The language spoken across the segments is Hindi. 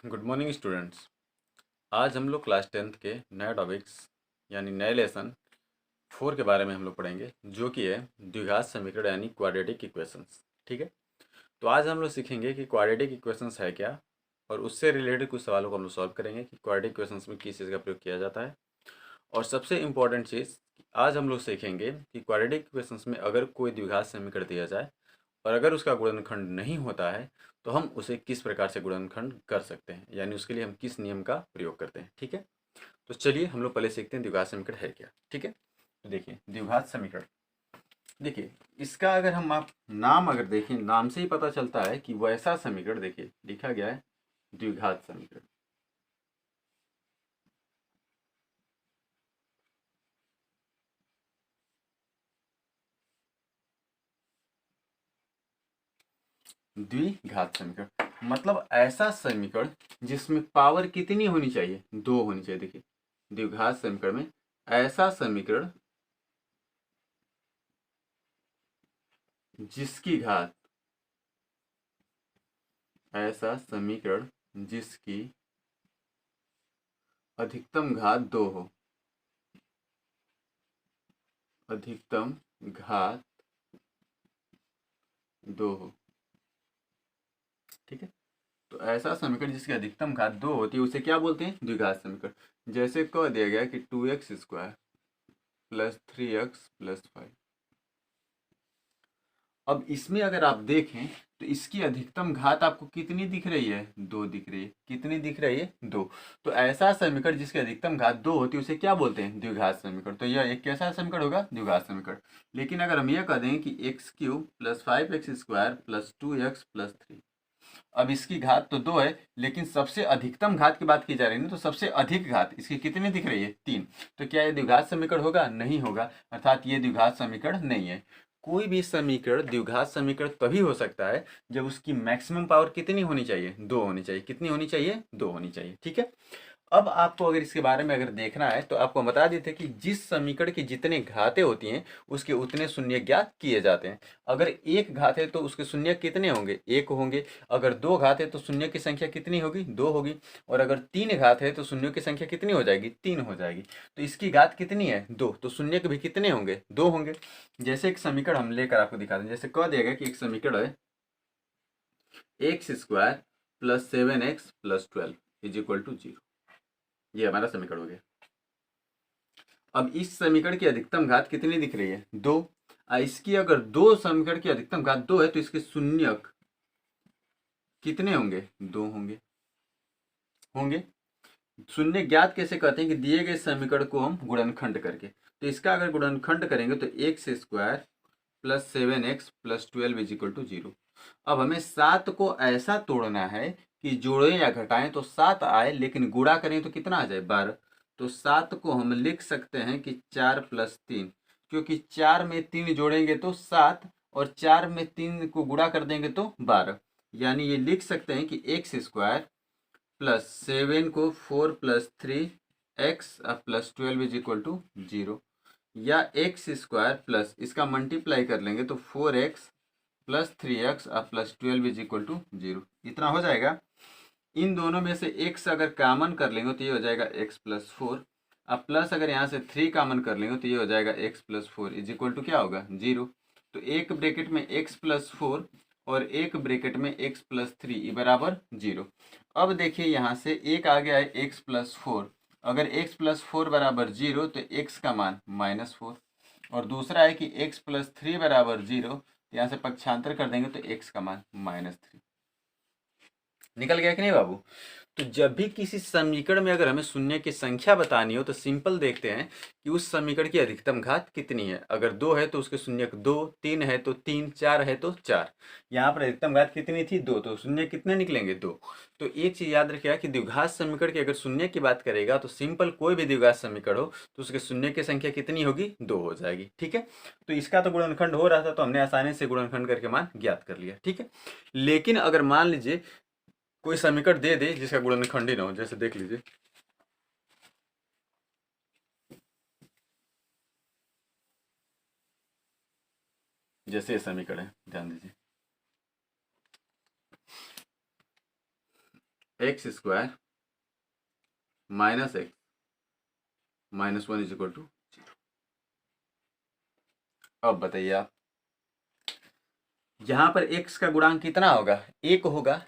Good morning students. आज हम लोग क्लास 10th के नए टॉपिक्स यानी नए लेसन 4 के बारे में हम लोग पढ़ेंगे, जो कि है द्विघात समीकरण यानी क्वाड्रेटिक इक्वेशंस। ठीक है, तो आज हम लोग सीखेंगे कि क्वाड्रेटिक इक्वेशंस है क्या, और उससे रिलेटेड कुछ सवालों को हम लोग सॉल्व करेंगे कि क्वाड्रेटिक इक्वेशंस में किस चीज़ का प्रयोग किया जाता है। और सबसे इम्पॉर्टेंट चीज़, आज हम लोग सीखेंगे कि क्वाड्रेटिक इक्वेशंस में अगर कोई द्विघात समीकरण दिया जाए और अगर उसका गुणनखंड नहीं होता है तो हम उसे किस प्रकार से गुणनखंड कर सकते हैं, यानी उसके लिए हम किस नियम का प्रयोग करते हैं। ठीक है, तो चलिए हम लोग पहले सीखते हैं द्विघात समीकरण है क्या। ठीक है, तो देखिए द्विघात समीकरण, देखिए इसका अगर हम आप नाम अगर देखें, नाम से ही पता चलता है कि वैसा समीकरण, देखिए लिखा गया है द्विघात समीकरण। द्विघात समीकरण मतलब ऐसा समीकरण जिसमें पावर कितनी होनी चाहिए, दो होनी चाहिए। देखिए द्विघात समीकरण में ऐसा समीकरण जिसकी घात, ऐसा समीकरण जिसकी अधिकतम घात दो हो, अधिकतम घात दो हो। ठीक है, तो ऐसा समीकरण जिसकी अधिकतम घात दो होती है उसे क्या बोलते हैं, द्विघात समीकरण। जैसे कह दिया गया कि 2x² प्लस 3x प्लस 5। अब इसमें अगर आप देखें तो इसकी अधिकतम घात आपको कितनी दिख रही है, दो दिख रही है। कितनी दिख रही है, दो। तो ऐसा समीकरण जिसकी अधिकतम घात दो होती है उसे क्या बोलते हैं, द्विघात समीकरण। तो यह एक कैसा समीकरण होगा, द्विघात समीकरण। लेकिन अगर हम यह कह दें कि x³ plus 5x² plus 2x plus 3, अब इसकी घात तो दो है लेकिन सबसे अधिकतम घात की बात की जा रही है ना, तो सबसे अधिक घात इसकी कितनी दिख रही है, तीन। तो क्या ये द्विघात समीकरण होगा, नहीं होगा, अर्थात ये द्विघात समीकरण नहीं है। कोई भी समीकरण द्विघात समीकरण तभी हो सकता है जब उसकी मैक्सिमम पावर कितनी होनी चाहिए, दो होनी चाहिए। कितनी होनी चाहिए, दो होनी चाहिए। ठीक है, अब आपको अगर इसके बारे में अगर देखना है तो आपको बता देते कि जिस समीकरण की जितने घातें होती हैं उसके उतने शून्य ज्ञात किए जाते हैं। अगर एक घात है तो उसके शून्य कितने होंगे, एक होंगे। अगर दो घात है तो शून्य की संख्या कितनी होगी, दो होगी। और अगर तीन घात है तो शून्य की संख्या कितनी हो जाएगी, तीन हो जाएगी। तो इसकी घात कितनी है, दो, तो शून्य के भी कितने होंगे, दो होंगे। जैसे एक समीकरण हम लेकर आपको दिखा दें, जैसे कह दिया गया कि एक समीकरण है x² plus 7x plus 12 is equal to 0। ये हमारा समीकरण हो गया। अब इस समीकरण की अधिकतम घात कितनी दिख रही है, दो। इसकी अगर दो समीकरण की अधिकतम घात दो है तो इसके शून्यक कितने होंगे, दो होंगे। होंगे। शून्य ज्ञात कैसे कहते हैं कि दिए गए समीकरण को हम गुणनखंड करके, तो इसका अगर गुणनखंड करेंगे तो x² plus 7x plus 12 is equal to 0। अब हमें सात को ऐसा तोड़ना है कि जोड़ें या घटाएं तो सात आए, लेकिन गुणा करें तो कितना आ जाए, 12। तो सात को हम लिख सकते हैं कि 4 प्लस 3, क्योंकि 4 में 3 जोड़ेंगे तो 7 और 4 में 3 को गुणा कर देंगे तो 12। यानी ये लिख सकते हैं कि x² प्लस 7 को 4 plus 3x plus 12 is equal to 0। या x² प्लस इसका मल्टीप्लाई कर लेंगे तो 4x plus 3x plus 12 is equal to 0। इतना हो जाएगा। इन दोनों में से x अगर कॉमन कर लेंगे तो ये हो जाएगा x प्लस 4। अब प्लस अगर यहाँ से 3 कॉमन कर लेंगे तो ये हो जाएगा x plus 4 is equal to क्या होगा, 0। तो एक ब्रैकेट में x प्लस 4 और एक ब्रैकेट में x प्लस 3 बराबर 0। अब देखिए यहाँ से एक आ गया है x प्लस 4। अगर x प्लस 4 बराबर 0 तो x का मान -4। और दूसरा है कि x प्लस 3 बराबर 0, यहाँ से पक्षांतर कर देंगे तो x का मान -3। निकल गया कि नहीं बाबू। तो जब भी किसी समीकरण में अगर हमें शून्य की संख्या बतानी हो तो सिंपल देखते हैं कि उस समीकरण की अधिकतम घात कितनी है। अगर दो है तो उसके शून्य दो, तीन है तो तीन, चार है तो चार। यहाँ पर अधिकतम घात कितनी थी, दो, तो शून्य कितने निकलेंगे, दो। तो एक चीज याद रखिएगा कि द्विघात समीकरण की अगर शून्य की बात करेगा तो सिंपल कोई भी द्विघात समीकरण हो तो उसके शून्य की संख्या कितनी होगी, दो हो जाएगी। ठीक है, तो इसका तो गुणनखंड हो रहा था तो हमने आसानी से गुणनखंड करके मान ज्ञात कर लिया। ठीक है, लेकिन अगर मान लीजिए कोई समीकरण दे दे जिसका गुणनखंड ही ना हो, जैसे देख लीजिए जैसे ये समीकरण है, ध्यान दीजिए X square minus X minus 1 is equal to 0। अब बताइए आप, यहाँ पर x का गुणांक कितना होगा? 1 होगा।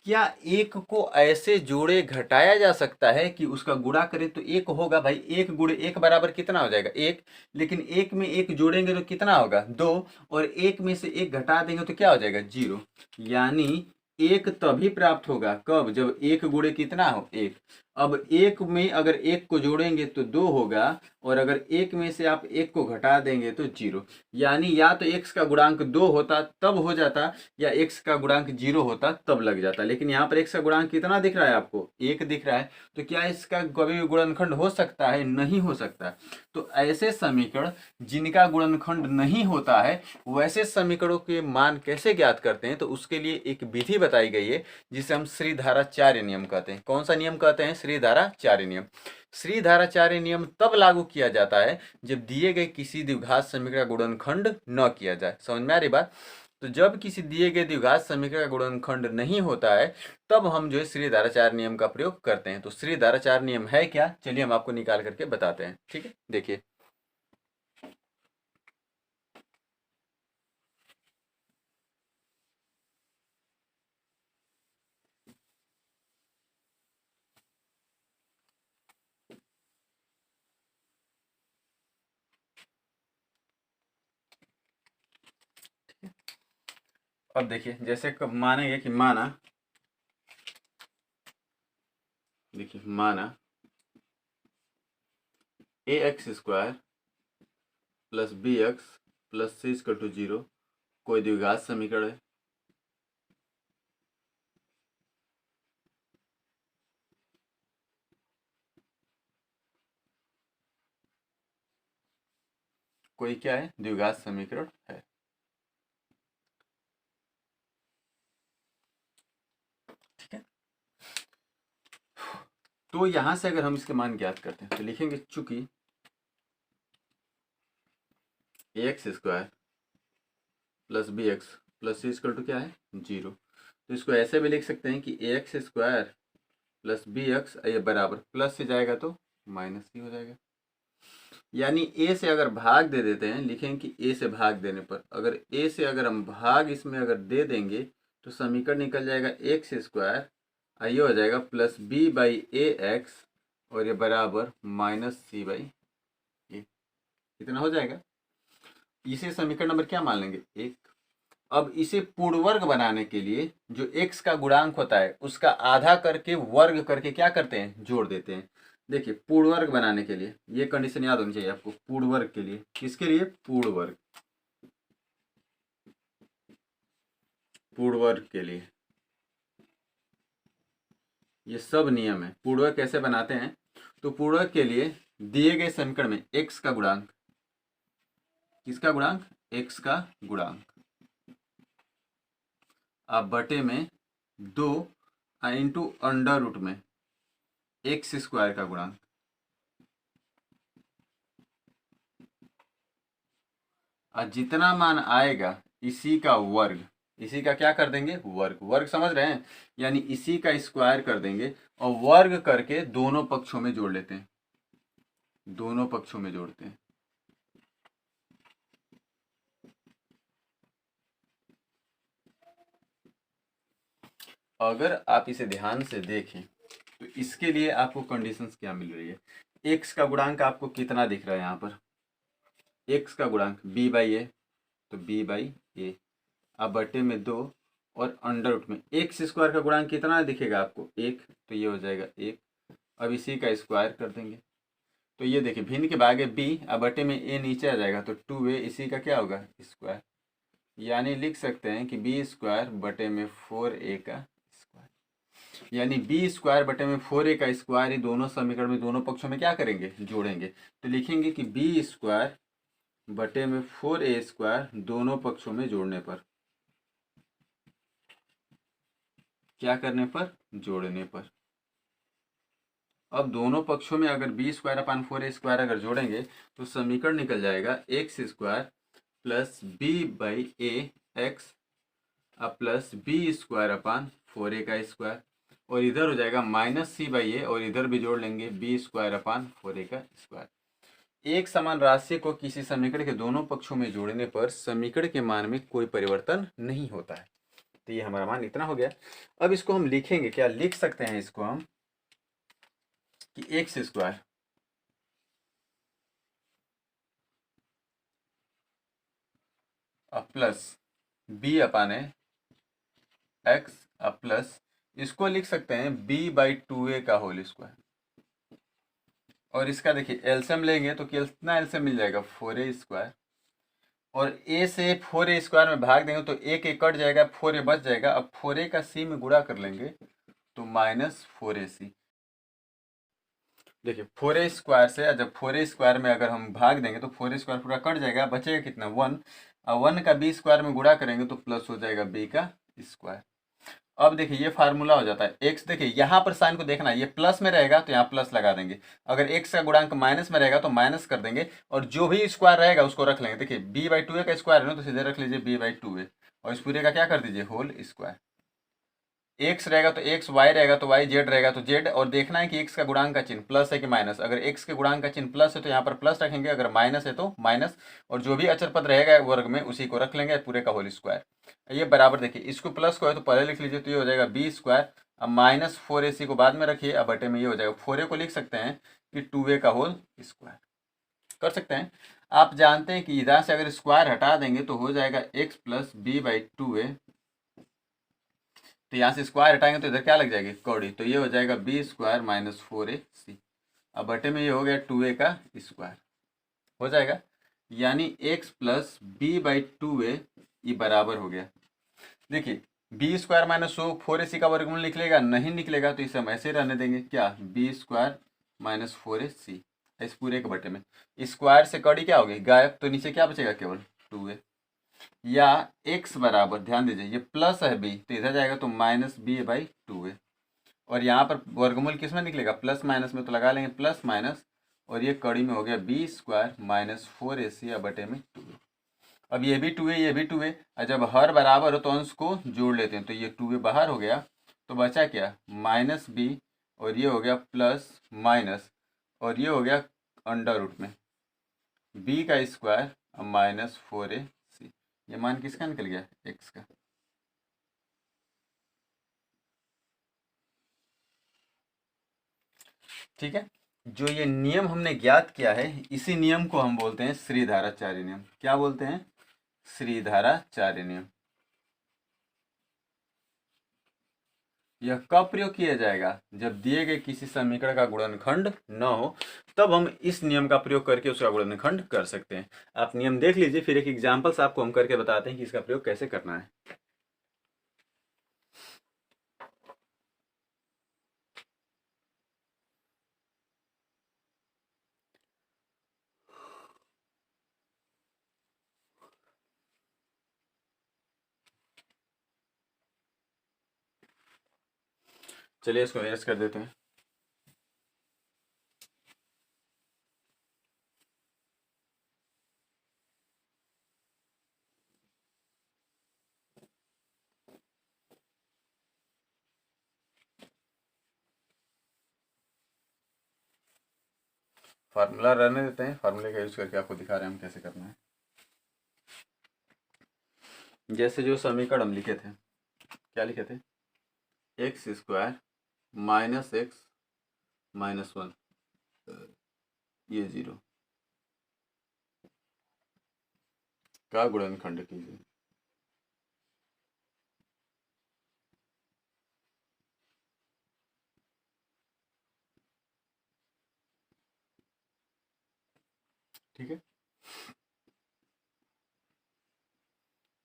क्या 1 को ऐसे जोड़े घटाया जा सकता है कि उसका गुणा करें तो 1 होगा? भाई 1 गुणे 1 बराबर कितना हो जाएगा? 1। लेकिन 1 में 1 जोड़ेंगे तो कितना होगा? 2। और 1 में से 1 घटा देंगे तो क्या हो जाएगा? 0। यानी 1 तभी प्राप्त होगा कब? जब 1 गुणे कितना हो? 1। अब 1 में अगर 1 को जोड़ेंगे तो 2 होगा, और अगर 1 में से आप 1 को घटा देंगे तो 0। यानी या तो x का गुणांक 2 होता तब हो जाता, या x का गुणांक 0 होता तब लग जाता। लेकिन यहाँ पर x का गुणांक कितना दिख रहा है आपको? 1 दिख रहा है। तो क्या इसका कभी गुणनखंड हो सकता है? नहीं हो सकता। तो ऐसे समीकरण जिनका गुणनखंड नहीं होता है, वैसे समीकरणों के मान कैसे ज्ञात करते हैं? तो उसके लिए एक विधि बताई गई है जिसे हम श्रीधाराचार्य नियम कहते हैं। कौन सा नियम कहते हैं? श्रीधाराचार्य नियम। श्रीधाराचार्य नियम तब लागू किया जाता है जब दिए गए किसी द्विघात समीकरण का गुणनखंड न किया जाए। समझ में आ रही बात? तो जब किसी दिए गए द्विघात समीकरण का गुणनखंड नहीं होता है, तब हम जो है श्रीधाराचार्य नियम का प्रयोग करते हैं। तो श्रीधाराचार्य नियम है क्या? चलिए हम आपको निकाल करके बताते हैं। ठीक है, देखिए। अब देखिए, जैसे कब मानेंगे कि माना A X square plus B X plus C equal to 0 कोई द्विघात समीकरण है। कोई क्या है? द्विघात समीकरण है। ठीक है, तो यहां से अगर हम इसके मान ज्ञात करते हैं तो लिखेंगे चूंकि A X square plus B X plus C equal to क्या है? 0। तो इसको ऐसे भी लिख सकते हैं कि A X square plus B X, ये बराबर प्लस से जाएगा तो माइनस ही हो जाएगा। यानी ए से अगर भाग दे देते हैं, लिखेंगे कि ए से भाग देने पर, अगर ए से अगर हम भाग इसमें अगर दे देंगे तो समीकरण निकल जाएगा एक्स स्क्वायर, ये हो जाएगा plus B by A X, और ये बराबर माइनस सी बाई ए। कितना हो जाएगा? इसे समीकरण नंबर क्या मान लेंगे? 1। अब इसे पूर्ण वर्ग बनाने के लिए जो x का गुणांक होता है उसका आधा करके वर्ग करके क्या करते हैं? जोड़ देते हैं। देखिए, पूर्ण वर्ग बनाने के लिए ये कंडीशन याद होनी चाहिए आपको। पूर्ण वर्ग के लिए, किसके लिए? पूर्ण वर्ग। पूर्ण वर्ग के लिए ये सब नियम है। पूर्ण वर्ग कैसे बनाते हैं? तो पूर्ण वर्ग के लिए दिए गए समीकरण में x का गुणांक, किसका गुणांक? x का गुणांक, आप बटे में 2 इंटू अंडर रूट में एक्स स्क्वायर का गुणांक, और जितना मान आएगा इसी का वर्ग, इसी का क्या कर देंगे? वर्ग। वर्ग समझ रहे हैं? यानी इसी का स्क्वायर कर देंगे और वर्ग करके दोनों पक्षों में जोड़ लेते हैं। दोनों पक्षों में जोड़ते हैं। अगर आप इसे ध्यान से देखें तो इसके लिए आपको कंडीशंस क्या मिल रही है? एक्स का गुणांक आपको कितना दिख रहा है यहाँ पर? एक्स का गुणांक बी बाई ए, तो बी बाई ए, अब बटे में 2 और अंडर रूट में एक्स स्क्वायर का गुणांक कितना दिखेगा आपको? 1, तो ये हो जाएगा 1। अब इसी का स्क्वायर कर देंगे तो ये देखिए भिन्न के भागे बी, अब बटे में ए नीचे आ जाएगा तो 2a, इसी का क्या होगा? स्क्वायर। यानी लिख सकते हैं कि बी स्क्वायर बटे में 4a का स्क्वायर। यानी बी स्क्वायर बटे में 4a का स्क्वायर ही दोनों समीकरण में दोनों पक्षों में क्या करेंगे? जोड़ेंगे। तो लिखेंगे कि बी स्क्वायर बटे में 4a स्क्वायर दोनों पक्षों में जोड़ने पर, क्या करने पर? जोड़ने पर। अब दोनों पक्षों में अगर B square upon 4a square अगर जोड़ेंगे तो समीकरण निकल जाएगा X square plus B by A X plus B square upon 4a का स्क्वायर। और इधर हो जाएगा -c/a, और इधर भी जोड़ लेंगे b² / 4a का स्क्वायर। एक समान राशि को किसी समीकरण के दोनों पक्षों में जोड़ने पर समीकरण के मान में कोई परिवर्तन नहीं होता है। तो ये हमारा मान इतना हो गया। अब इसको हम लिखेंगे, क्या लिख सकते हैं इसको हम कि x² प्लस b/x प्लस, इसको लिख सकते हैं b/2a का होल स्क्वायर। और इसका देखिए एलसीएम लेंगे तो कितना एलसीएम मिल जाएगा 4a², और a से 4a² में भाग देंगे तो a के कट जाएगा, 4a बच जाएगा। अब 4a का c में गुणा कर लेंगे तो -4ac। देखिए 4a² से जब 4a² में अगर हम भाग देंगे तो 4a² पूरा कट जाएगा, बचेगा कितना 1, और 1 का b² में गुणा करेंगे तो प्लस हो जाएगा b का स्क्वायर। अब देखिए ये फार्मूला हो जाता है x, देखिए यहाँ पर साइन को देखना है, ये प्लस में रहेगा तो यहाँ प्लस लगा देंगे, अगर x का गुणांक माइनस में रहेगा तो माइनस कर देंगे, और जो भी स्क्वायर रहेगा उसको रख लेंगे। देखिए b/2a का स्क्वायर है ना, तो सीधे रख लीजिए b/2a, और इस पूरे का क्या कर दीजिए होल स्क्वायर। x रहेगा तो x, y रहेगा तो y, z रहेगा तो z, और देखना है कि x का गुणांक का चिन्ह प्लस है कि माइनस। अगर x के गुणांक का चिन्ह प्लस है तो यहाँ पर प्लस रखेंगे, अगर माइनस है तो माइनस, और जो भी अचर पद रहेगा वर्ग में उसी को रख लेंगे, पूरे का होल स्क्वायर। ये बराबर, देखिए इसको प्लस को है तो पहले लिख लीजिए, तो ये हो जाएगा b²। अब -4ac को बाद में रखिए, अब बटे में ये हो जाएगा 4a को लिख सकते हैं कि 2a का होल स्क्वायर कर सकते हैं। आप जानते हैं कि इधर से अगर स्क्वायर हटा देंगे तो हो जाएगा x प्लस b/2a, तो यहाँ से स्क्वायर हटाएंगे तो इधर क्या लग जाएगी कौड़ी, तो ये हो जाएगा b² - 4ac। अब बटे में ये हो गया 2a का स्क्वायर हो जाएगा, यानी x प्लस b/2a ये बराबर हो गया। देखिए b² - 4ac का वर्गमूल निकलेगा, नहीं निकलेगा तो इसे हम ऐसे रहने देंगे, क्या b² - 4ac इस पूरे के बटे में, स्क्वायर से कड़ी क्या होगी गायब, तो नीचे क्या बचेगा केवल 2a, या x बराबर, ध्यान दीजिए ये प्लस है b तो इधर जाएगा तो -b/2a, और यहाँ पर वर्गमूल किस में निकलेगा प्लस माइनस में, तो लगा लेंगे प्लस माइनस, और ये कड़ी में हो गया b² - 4ac बटे में 2a। अब ये भी 2a ये भी 2a, और जब हर बराबर हो तो अंश को जोड़ लेते हैं, तो ये 2a बाहर हो गया, तो बचा क्या -b, और ये हो गया प्लस माइनस, और ये हो गया अंडर रूट में b का स्क्वायर -4ac। ये मान किसका निकल गया x का। ठीक है, जो ये नियम हमने ज्ञात किया है इसी नियम को हम बोलते हैं श्रीधाराचार्य नियम। क्या बोलते हैं? श्रीधाराचार्य नियम। यह कब प्रयोग किया जाएगा? जब दिए गए किसी समीकरण का गुणनखंड न हो, तब हम इस नियम का प्रयोग करके उसका गुणनखंड कर सकते हैं। आप नियम देख लीजिए, फिर एक एग्जाम्पल्स आपको हम करके बताते हैं कि इसका प्रयोग कैसे करना है। चलिए इसको एरस कर देते हैं। फार्मूला रहने देते हैं, फार्मूले का यूज करके आपको दिखा रहे हैं हम कैसे करना है। जैसे जो समीकरण हम लिखे थे, क्या लिखे थे? x² - x - 1 ये 0 का गुणनखंड कीजिए। ठीक है,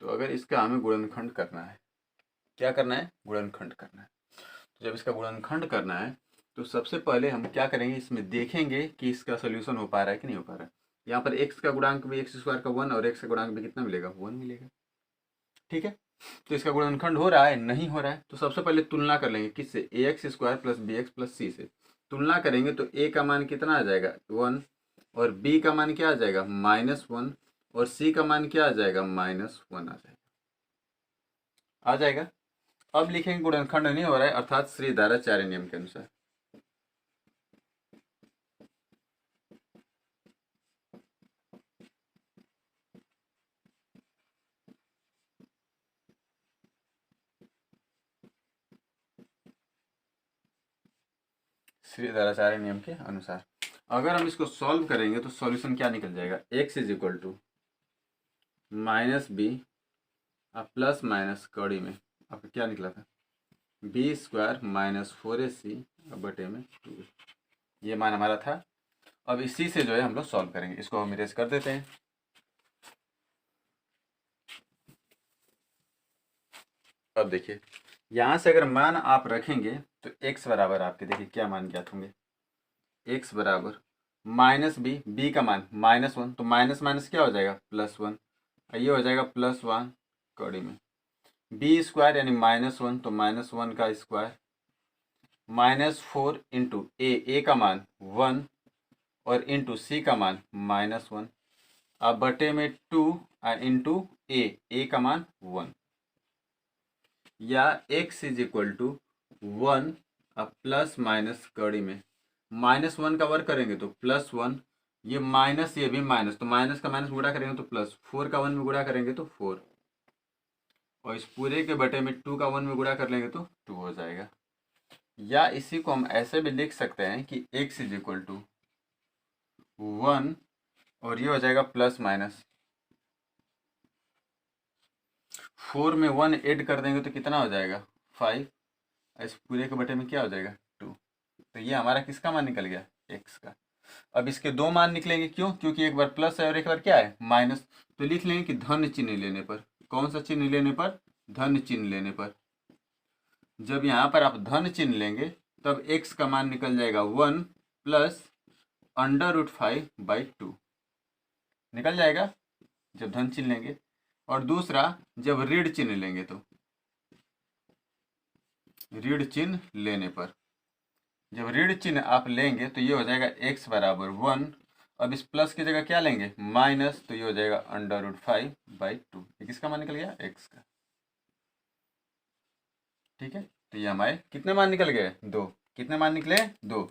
तो अगर इसका हमें गुणनखंड करना है, क्या करना है? गुणनखंड करना है। तो जब इसका गुणनखंड करना है तो सबसे पहले हम क्या करेंगे, इसमें देखेंगे कि इसका सोल्यूशन हो पा रहा है कि नहीं हो पा रहा है। यहाँ पर x का गुणांक भी x² का 1, और x का गुणांक भी कितना मिलेगा 1 मिलेगा। ठीक है, तो इसका गुणनखंड हो रहा है नहीं हो रहा है, तो सबसे पहले तुलना कर लेंगे किससे, ax² + bx + c से। तुलना करेंगे तो a का मान कितना आ जाएगा 1, और b का मान क्या आ जाएगा -1, और c का मान क्या आ जाएगा -1 आ जाएगा। अब लिखेंगे गुणनखंड नहीं हो रहा है, अर्थात श्रीधराचार्य नियम के अनुसार। श्रीधराचार्य नियम के अनुसार अगर हम इसको सॉल्व करेंगे तो सॉल्यूशन क्या निकल जाएगा, x is equal to minus B plus minus कड़ी में आपका क्या निकला था, बी स्क्वायर माइनस 4ac बटे में 2। ये मान हमारा था। अब इसी से जो है हम लोग सॉल्व करेंगे, इसको हम इरेज कर देते हैं। अब देखिए यहाँ से अगर मान आप रखेंगे तो x बराबर आपके देखिए क्या मान ज्ञात होंगे, x बराबर माइनस बी, बी का मान -1, तो माइनस माइनस क्या हो जाएगा +1, ये हो जाएगा +1 कड़ी में बी स्क्वायर यानी -1, तो -1 का स्क्वायर -4 इंटू ए का मान 1 और इंटू सी का मान -1 अब बटे में 2 इंटू ए का मान 1, या x इज इक्वल टू 1 अब प्लस माइनस कड़ी में -1 का वर्ग करेंगे तो +1, ये माइनस ये भी माइनस, तो माइनस का माइनस गुणा करेंगे तो प्लस, 4 का 1 में गुणा करेंगे तो 4, और इस पूरे के बटे में 2 का 1 में गुणा कर लेंगे तो 2 हो जाएगा। या इसी को हम ऐसे भी लिख सकते हैं कि x इज इक्वल टू 1 और ये हो जाएगा प्लस माइनस 4 में 1 ऐड कर देंगे तो कितना हो जाएगा 5, इस पूरे के बटे में क्या हो जाएगा 2। तो ये हमारा किसका मान निकल गया, x का। अब इसके दो मान निकलेंगे, क्यों, क्योंकि एक बार प्लस है और एक बार क्या है माइनस, तो लिख लेंगे कि धन चिन्ह लेने पर, कौन सा चिन्ह लेने पर, धन चिन्ह लेने पर। जब यहाँ पर आप धन चिन्ह लेंगे तब x का मान निकल जाएगा 1 प्लस √5/2 निकल जाएगा जब धन चिन्ह लेंगे। और दूसरा जब ऋण चिन्ह लेंगे तो ऋण चिन्ह लेने पर, जब ऋण चिन्ह आप लेंगे तो ये हो जाएगा x बराबर 1, अब इस प्लस की जगह क्या लेंगे माइनस, तो ये हो जाएगा √5/2, ये किसका मान निकल गया x का। ठीक है, तो ये हमारे कितने मान निकल गए, 2, कितने मान निकले 2।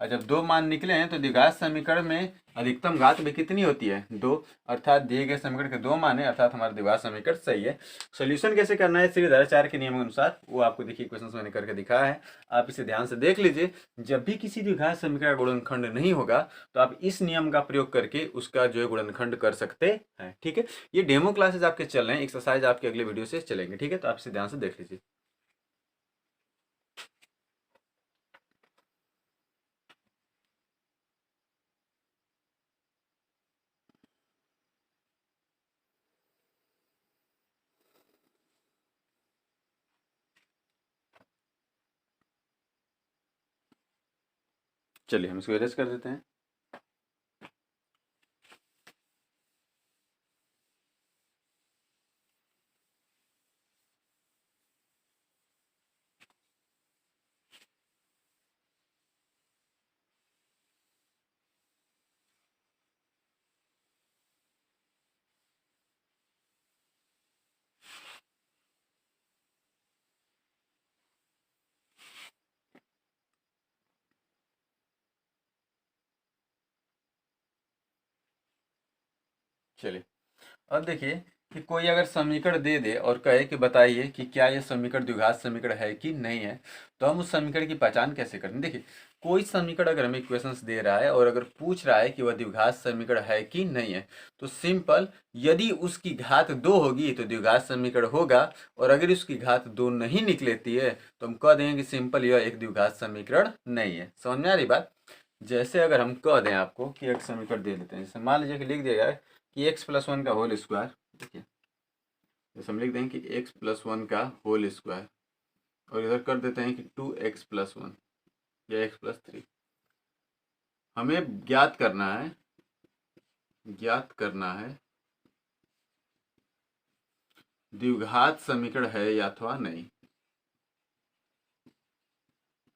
और जब 2 मान निकले हैं तो द्विघात समीकरण में अधिकतम घात भी कितनी होती है 2, अर्थात दिए गए समीकरण के 2 मान है, अर्थात हमारा द्विघात समीकरण सही है। सोल्यूशन कैसे करना है श्रीधराचार्य के नियम के अनुसार वो आपको देखिए क्वेश्चन मैंने करके दिखाया है, आप इसे ध्यान से देख लीजिए। जब भी किसी द्विघात समीकरण का गुणनखंड नहीं होगा तो आप इस नियम का प्रयोग करके उसका जो है गुणनखंड कर सकते हैं। ठीक है, ये डेमो क्लासेज आपके चल रहे हैं, एक्सरसाइज आपके अगले वीडियो से चलेंगे। ठीक है, तो आप इसे ध्यान से देख लीजिए। चलिए हम इसको एरेज कर देते हैं। चलिए अब देखिए कि कोई अगर समीकरण दे दे और कहे कि बताइए कि क्या यह समीकरण द्विघात समीकरण है कि नहीं है, तो हम उस समीकरण की पहचान कैसे करें। देखिए कोई समीकरण अगर हमें इक्वेशंस दे रहा है और अगर पूछ रहा है कि वह द्विघात समीकरण है कि नहीं है, तो सिंपल यदि उसकी घात 2 होगी तो द्विघात समीकरण होगा, और अगर उसकी घात 2 नहीं निकलती है तो हम कह देंगे कि सिंपल यह एक द्विघात समीकरण नहीं है। समझ में आ रही बात। जैसे अगर हम कह दें आपको कि एक समीकरण दे देते हैं, जैसे मान लीजिए कि लिख दिया जाए कि x+1 का होल स्क्वायर, देखिए जैसे हम लिख दें कि x+1 का होल स्क्वायर, और इधर कर देते हैं कि 2x+1 या x+3। हमें ज्ञात करना है द्विघात समीकरण है या अथवा नहीं,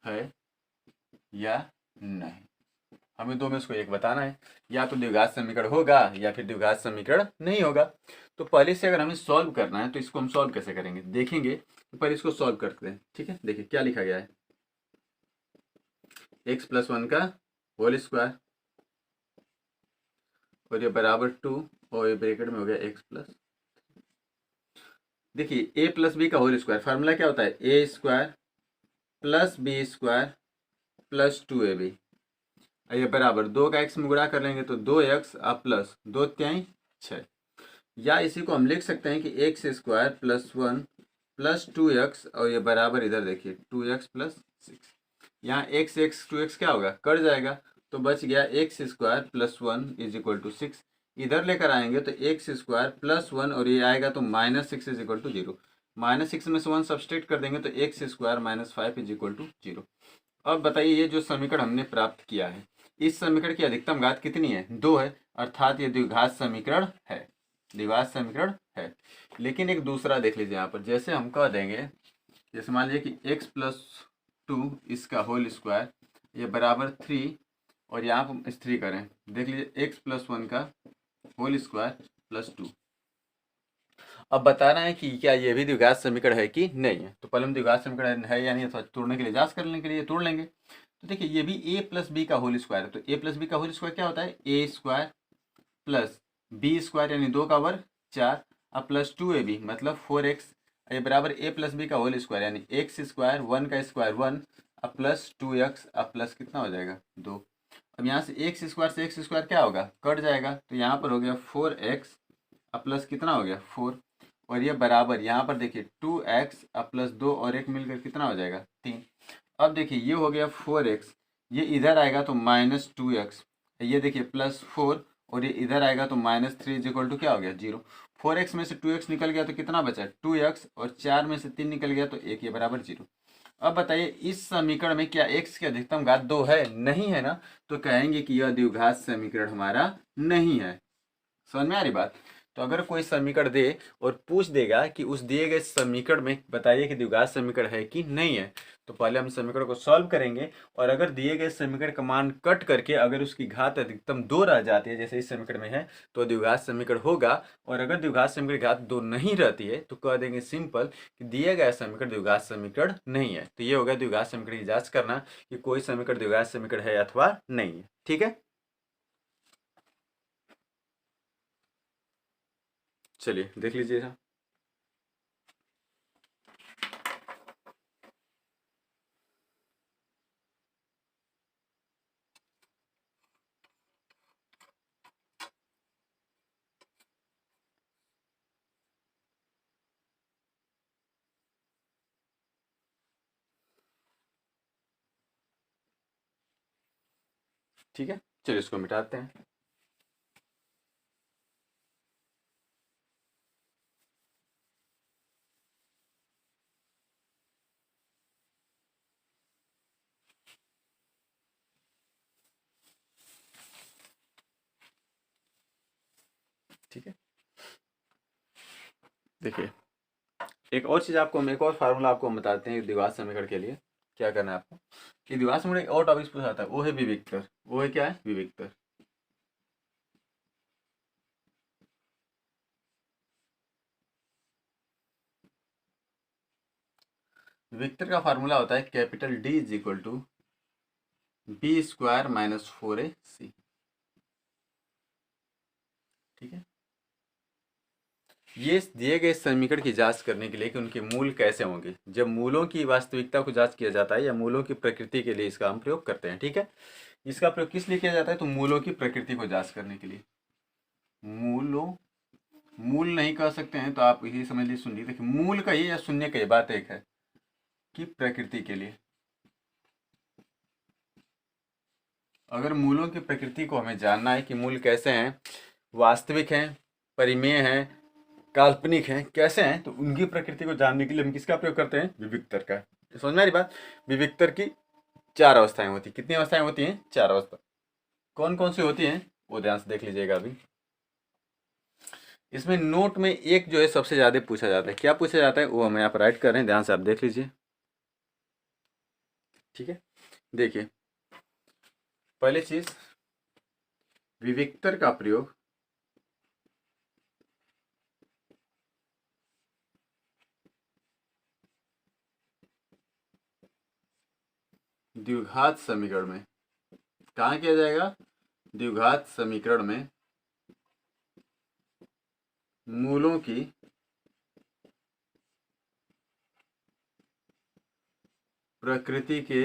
है या नहीं। हमें दो में से कोई एक बताना है, या तो द्विघात समीकरण होगा या फिर द्विघात समीकरण नहीं होगा। तो पहले से अगर हमें सॉल्व करना है तो इसको हम सॉल्व कैसे करेंगे, देखेंगे पर इसको सॉल्व करते हैं। ठीक है, देखिए क्या लिखा गया है, x+1 का होल स्क्वायर और ये बराबर 2 और ये ब्रैकेट में हो गया x+। देखिए a+b का होल स्क्वायर फार्मूला क्या होता है, a² + b² + 2ab। ये बराबर 2 का x में गुणा कर लेंगे तो 2x प्लस 2 त्याई 6, या इसी को हम लिख सकते हैं कि x² + 1 + 2x और ये बराबर इधर देखिए 2x + 6। यहाँ x 2x क्या होगा, कट जाएगा तो बच गया x² + 1 = 6। इधर लेकर आएंगे तो x² + 1 और ये आएगा तो -6 = 0। -6 में से 1 सब्सट्रैक्ट कर देंगे तो x² - 5 = 0। अब बताइए ये जो समीकरण हमने प्राप्त किया है, इस समीकरण की अधिकतम घात कितनी है, 2 है, अर्थात ये द्विघात समीकरण है, द्विघात समीकरण है। लेकिन एक दूसरा देख लीजिए यहाँ पर, जैसे हम कह देंगे, जैसे मान लीजिए कि x+2 इसका होल स्क्वायर ये बराबर 3 और यहाँ पर हम 3 करें, देख लीजिए x+1 का होल स्क्वायर + 2। अब बता रहे हैं कि क्या ये भी द्विघात समीकरण है कि नहीं है। तो पहले हम द्विघात समीकरण है या नहीं अथवा तोड़ने के लिए जांच करने के लिए तोड़ लेंगे। तो देखिए ये भी a+b का होल स्क्वायर है, तो a+b का होल स्क्वायर क्या होता है, a² + b² यानी 2 का वर्ग 4 अब +2ab मतलब 4x ये बराबर a+b का होल स्क्वायर यानी x² 1 का स्क्वायर 1 अब +2x अब प्लस कितना हो जाएगा 2। अब यहाँ से x² से x² क्या होगा, कट जाएगा, तो यहाँ पर हो गया 4x अब प्लस कितना हो गया 4 और ये बराबर यहाँ पर देखिए 2x अब +2 और 1 मिलकर कितना हो जाएगा 3। अब देखिए ये हो गया 4x, ये इधर आएगा तो -2x, ये देखिए +4 और ये इधर आएगा तो -3 = क्या हो गया 0। 4x में से 2x निकल गया तो कितना बचा 2x और 4 में से 3 निकल गया तो 1, ये बराबर 0। अब बताइए इस समीकरण में क्या x की अधिकतम घात 2 है, नहीं है ना, तो कहेंगे कि यह द्विघात समीकरण हमारा नहीं है। समझ में आ रही बात। तो अगर कोई समीकरण दे और पूछ देगा कि उस दिए गए समीकरण में बताइए कि द्विघात समीकरण है कि नहीं है, तो पहले हम समीकरण को सॉल्व करेंगे और अगर दिए गए समीकरण का मान कट करके अगर उसकी घात अधिकतम 2 रह जाती है जैसे इस समीकरण में है तो द्विघात समीकरण होगा, और अगर द्विघात समीकरण घात 2 नहीं रहती है तो कह देंगे सिंपल कि दिया गया समीकरण द्विघात समीकरण नहीं है। तो ये होगा द्विघात समीकरण की जांच करना कि कोई समीकरण द्विघात समीकरण है अथवा नहीं है। ठीक है, चलिए देख लीजिए। ठीक है, चलिए इसको मिटाते हैं। ठीक है, देखिए एक और चीज़ आपको हम एक और फार्मूला आपको हम बताते हैं द्विघात समीकरण के लिए। क्या करना है आपको कि द्विघात समीकरण एक और टॉपिक पूछा जाता है, वो है विविक्तर। वो है क्या है, विविक्तर। विविक्तर का फार्मूला होता है कैपिटल D = b² - 4ac। ठीक है, ये दिए गए समीकरण की जांच करने के लिए कि उनके मूल कैसे होंगे, जब मूलों की वास्तविकता को जांच किया जाता है या मूलों की प्रकृति के लिए इसका हम प्रयोग करते हैं। ठीक है, इसका प्रयोग किस लिए किया जाता है, तो मूलों की प्रकृति को जांच करने के लिए। मूलों, मूल नहीं कह सकते हैं तो आप यही समझ लीजिए, सुनिए देखिए मूल कहिए या शून्य कहिए, बात एक है कि प्रकृति के लिए। अगर मूलों की प्रकृति को हमें जानना है कि मूल कैसे हैं, वास्तविक हैं, परिमेय हैं, काल्पनिक हैं, कैसे हैं, तो उनकी प्रकृति को जानने के लिए हम किसका प्रयोग करते हैं, विविक्तर का। समझ में आ रही बात। विविक्तर की 4 अवस्थाएं होती, कितनी अवस्थाएं होती हैं, 4 अवस्था। कौन कौन सी होती हैं वो ध्यान से देख लीजिएगा। अभी इसमें नोट में एक जो है सबसे ज़्यादा पूछा जाता है, क्या पूछा जाता है वो हम यहाँ पर राइट कर रहे हैं, ध्यान से आप देख लीजिए। ठीक है, देखिए पहली चीज विविक्तर का प्रयोग द्विघात समीकरण में, कहाँ किया जाएगा? द्विघात समीकरण में मूलों की प्रकृति के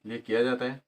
लिए किया जाता है।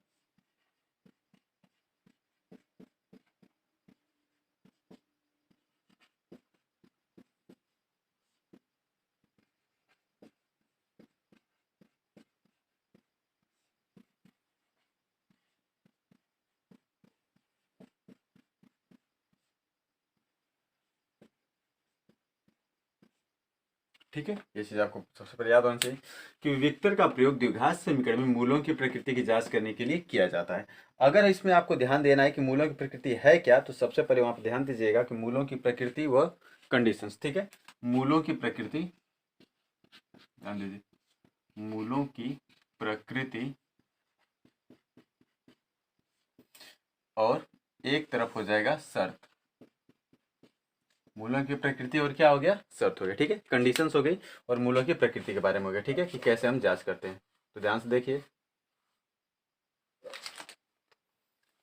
ठीक है, ये चीज आपको सबसे पहले याद होना चाहिए कि विविक्तर का प्रयोग द्विघात समीकरण में मूलों की प्रकृति की जांच करने के लिए किया जाता है। अगर इसमें आपको ध्यान देना है कि मूलों की प्रकृति है क्या, तो सबसे पहले वहां पर ध्यान दीजिएगा कि मूलों की प्रकृति व कंडीशंस। ठीक है, मूलों की प्रकृति, ध्यान दीजिए, मूलों की प्रकृति और एक तरफ हो जाएगा शर्त। मूलों की प्रकृति और क्या हो गया? शर्त हो गया। ठीक है, कंडीशंस हो गई और मूलों की प्रकृति के बारे में हो गया। ठीक है, कि कैसे हम जांच करते हैं। तो ध्यान से देखिए,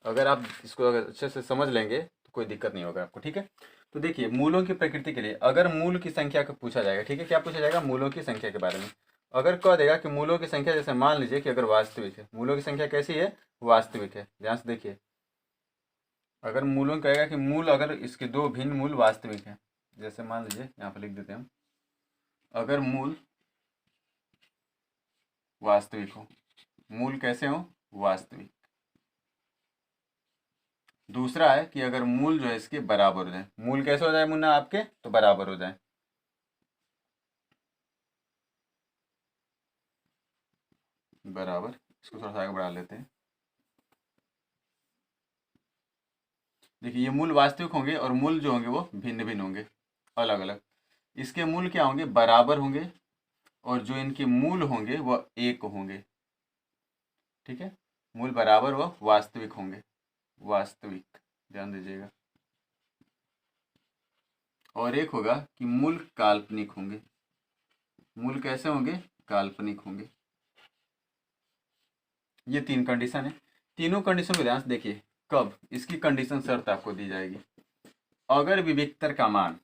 अगर आप इसको अगर अच्छे से समझ लेंगे तो कोई दिक्कत नहीं होगा आपको। ठीक है, तो देखिए, मूलों की प्रकृति के लिए अगर मूल की संख्या को पूछा जाएगा, ठीक है, क्या पूछा जाएगा? मूलों की संख्या के बारे में। अगर कह देगा कि मूलों की संख्या, जैसे मान लीजिए कि अगर वास्तविक है, मूलों की संख्या कैसी है? वास्तविक है। ध्यान से देखिए, अगर मूलों कहेगा कि मूल, अगर इसके दो भिन्न मूल वास्तविक है, जैसे मान लीजिए यहाँ पर लिख देते हैं हम, अगर मूल वास्तविक हो, मूल कैसे हो? वास्तविक। दूसरा है कि अगर मूल जो है इसके बराबर हो जाए, मूल कैसे हो जाए मुन्ना आपके? तो बराबर हो जाए। बराबर, इसको थोड़ा सा आगे बढ़ा लेते हैं। देखिए, ये मूल वास्तविक होंगे और मूल जो होंगे वो भिन्न भिन्न होंगे, अलग अलग। इसके मूल क्या होंगे? बराबर होंगे, और जो इनके मूल होंगे वह एक होंगे। ठीक है, मूल बराबर व वास्तविक होंगे, वास्तविक, ध्यान दीजिएगा। और एक होगा कि मूल काल्पनिक होंगे। मूल कैसे होंगे? काल्पनिक होंगे। ये तीन कंडीशन है। तीनों कंडीशन को ध्यान से देखिए। कब? इसकी कंडीशन शर्त आपको दी जाएगी, अगर विविक्तर का मान,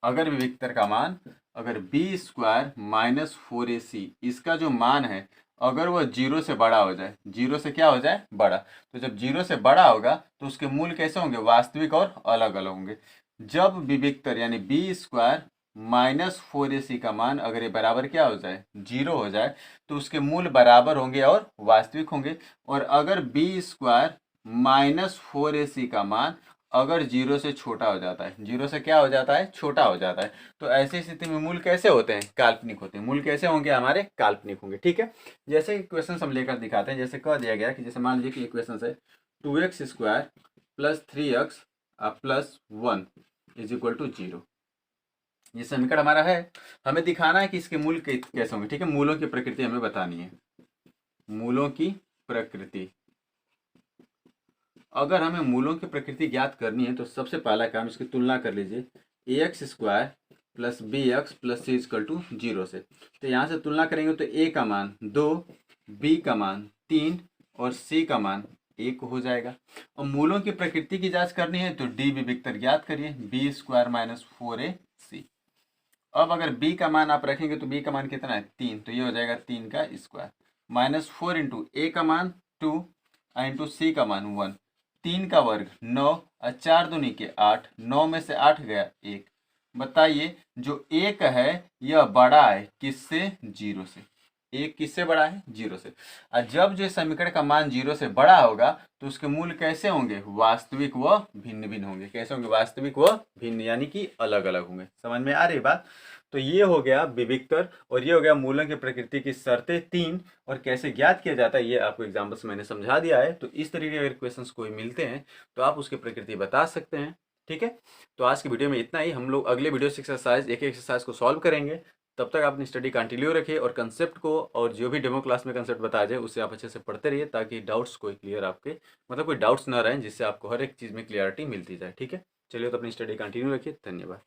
अगर विविक्तर का मान, अगर बी स्क्वायर माइनस 4ac, इसका जो मान है अगर वह जीरो से बड़ा हो जाए, जीरो से क्या हो जाए? बड़ा। तो जब जीरो से बड़ा होगा तो उसके मूल कैसे होंगे? वास्तविक और अलग अलग होंगे। जब विविक्तर यानी बी स्क्वायर माइनस 4ac का मान अगर ये बराबर क्या हो जाए? जीरो हो जाए, तो उसके मूल बराबर होंगे और वास्तविक होंगे। और अगर बी स्क्वायर माइनस 4ac का मान अगर जीरो से छोटा हो जाता है, जीरो से क्या हो जाता है? छोटा हो जाता है, तो ऐसी स्थिति में मूल कैसे होते हैं? काल्पनिक होते हैं। मूल कैसे होंगे? हमारे काल्पनिक होंगे। ठीक है, जैसे इक्वेशन हम लेकर दिखाते हैं। जैसे कह दिया गया कि जैसे मान लीजिए कि इक्वेशन है 2x square plus 3x plus 1 is equal to 0। ये समीकरण हमारा है, हमें दिखाना है कि इसके मूल कैसे होंगे। ठीक है, मूलों की प्रकृति हमें बतानी है। मूलों की प्रकृति, अगर हमें मूलों की प्रकृति ज्ञात करनी है तो सबसे पहला काम, इसकी तुलना कर लीजिए A X square plus B X plus C equal to 0 से। तो यहाँ से तुलना करेंगे तो ए का मान 2, बी का मान 3 और सी का मान 1 हो जाएगा। और मूलों की प्रकृति की जांच करनी है तो डी विविक्तर ज्ञात करिए, बी स्क्वायर माइनस 4ac। अब अगर b का मान आप रखेंगे तो b का मान कितना है? 3, तो ये हो जाएगा 3 का स्क्वायर माइनस 4 इंटू ए का मान 2 इंटू सी का मान 1, 3 का वर्ग 9 और 4 दूनी के 8, 9 में से 8 गया 1। बताइए जो एक है यह बड़ा है किससे? 0 से। एक किससे बड़ा है? 0 से। और जब जो समीकरण का मान 0 से बड़ा होगा तो उसके मूल कैसे होंगे? वास्तविक व भिन्न भिन्न होंगे। कैसे होंगे? वास्तविक व भिन्न, यानी कि अलग अलग होंगे। समझ में आ रही बात? तो ये हो गया विविक्तर और ये हो गया मूलों की प्रकृति की शर्तें 3, और कैसे ज्ञात किया जाता है ये आपको एग्जाम्पल्स मैंने समझा दिया है। तो इस तरीके के अगर क्वेश्चंस कोई मिलते हैं तो आप उसकी प्रकृति बता सकते हैं। ठीक है, तो आज की वीडियो में इतना ही। हम लोग अगले वीडियो से एक्सरसाइज एक एक्सरसाइज को सॉल्व करेंगे। तब तक आप अपनी स्टडी कंटिन्यू रखिए और कंसेप्ट को, और जो भी डेमो क्लास में कंसेप्ट बताया जाए उससे आप अच्छे से पढ़ते रहिए, ताकि डाउट्स कोई क्लियर आपके, मतलब कोई डाउट्स ना रहें, जिससे आपको हर एक चीज़ में क्लियरिटी मिलती जाए। ठीक है, चलिए तो अपनी स्टडी कंटिन्यू रखिए। धन्यवाद।